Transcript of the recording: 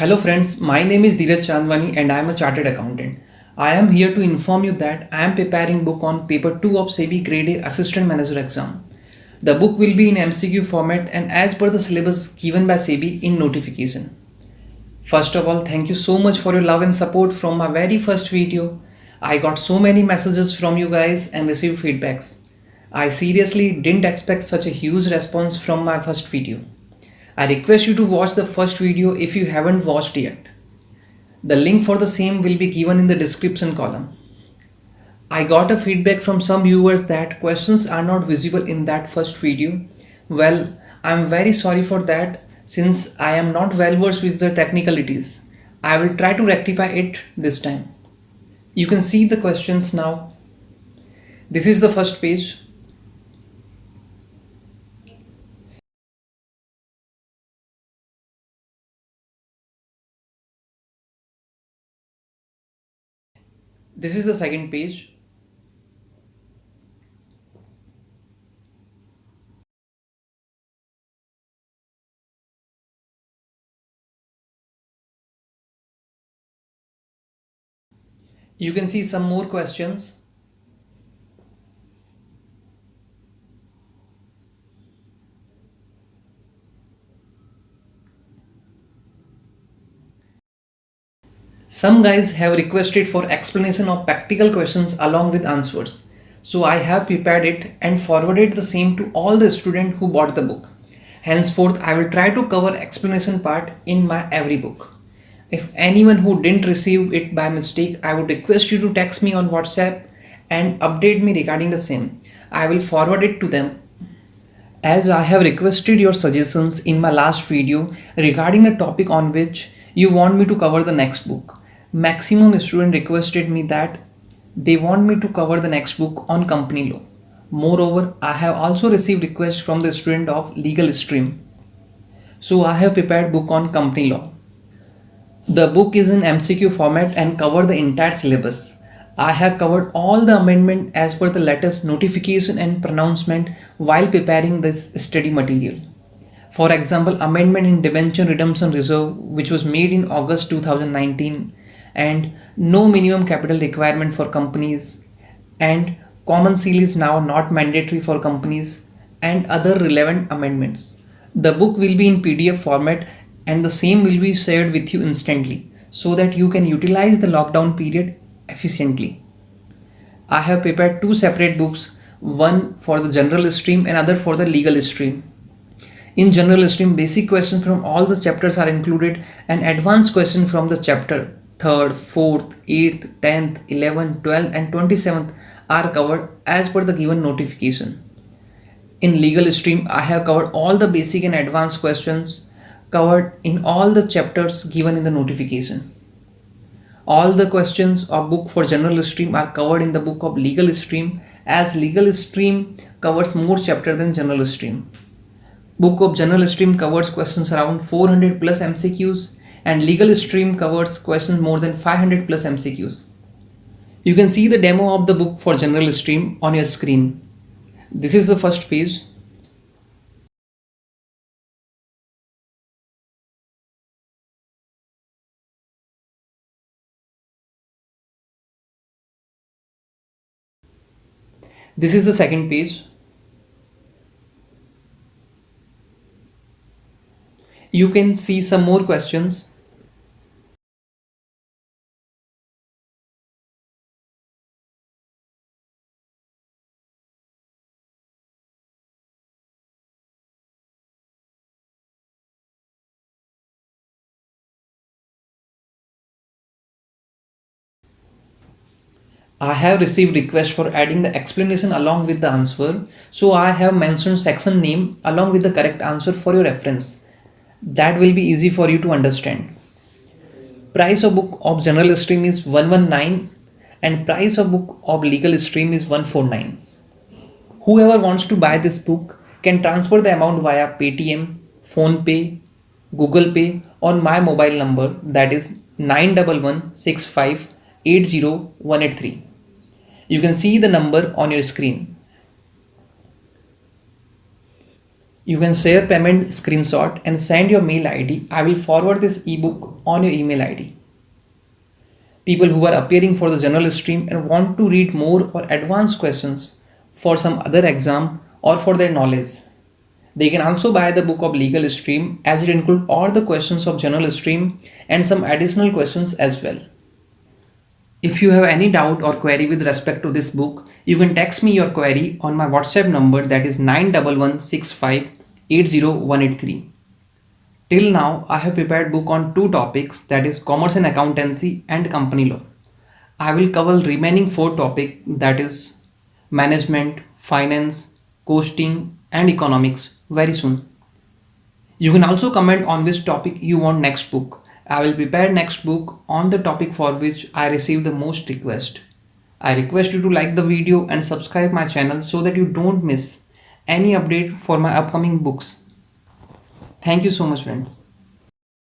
Hello friends, my name is Dheeraj Chandwani and I am a chartered accountant. I am here to inform you that I am preparing book on paper 2 of SEBI Grade A Assistant Manager exam. The book will be in MCQ format and as per the syllabus given by SEBI in notification. First of all, thank you so much for your love and support from my very first video. I got so many messages from you guys and received feedbacks. I seriously didn't expect such a huge response from my first video. I request you to watch the first video if you haven't watched yet. The link for the same will be given in the description column. I got a feedback from some viewers that questions are not visible in that first video. Well, I am very sorry for that since I am not well versed with the technicalities. I will try to rectify it this time. You can see the questions now. This is the first page. This is the second page. You can see some more questions. Some guys have requested for explanation of practical questions along with answers. So I have prepared it and forwarded the same to all the students who bought the book. Henceforth, I will try to cover explanation part in my every book. If anyone who didn't receive it by mistake, I would request you to text me on WhatsApp and update me regarding the same. I will forward it to them. As I have requested your suggestions in my last video regarding the topic on which you want me to cover the next book, maximum students requested me that they want me to cover the next book on company law. Moreover, I have also received requests from the student of legal stream. So I have prepared book on company law. The book is in MCQ format and cover the entire syllabus. I have covered all the amendment as per the latest notification and pronouncement while preparing this study material. For example, amendment in debenture redemption reserve which was made in August 2019 and no minimum capital requirement for companies and common seal is now not mandatory for companies and other relevant amendments. The book will be in PDF format and the same will be shared with you instantly so that you can utilize the lockdown period efficiently. I have prepared two separate books, one for the general stream and other for the legal stream. In general stream, basic questions from all the chapters are included and advanced questions from the chapter 3rd, 4th, 8th, 10th, 11th, 12th and 27th are covered as per the given notification. In legal stream, I have covered all the basic and advanced questions covered in all the chapters given in the notification. All the questions of book for general stream are covered in the book of legal stream as legal stream covers more chapter than general stream. Book of general stream covers questions around 400 plus MCQs and legal stream covers questions more than 500 plus MCQs. You can see the demo of the book for general stream on your screen. This is the first page. This is the second page. You can see some more questions. I have received request for adding the explanation along with the answer. So I have mentioned section name along with the correct answer for your reference. That will be easy for you to understand. Price of book of general stream is 119 and price of book of legal stream is 149. Whoever wants to buy this book can transfer the amount via Paytm, PhonePe, Google Pay on my mobile number that is 9116580183. You can see the number on your screen. You can share payment screenshot and send your mail ID. I will forward this ebook on your email ID. People who are appearing for the general stream and want to read more or advanced questions for some other exam or for their knowledge, they can also buy the book of legal stream, as it includes all the questions of general stream and some additional questions as well. If you have any doubt or query with respect to this book, you can text me your query on my WhatsApp number, that is 9116580183. Till now, I have prepared book on two topics, that is commerce and accountancy and company law. I will cover remaining four topics, that is management, finance, costing and economics very soon. You can also comment on which topic you want next book. I will prepare next book on the topic for which I receive the most request. I request you to like the video and subscribe my channel so that you don't miss any update for my upcoming books. Thank you so much, friends.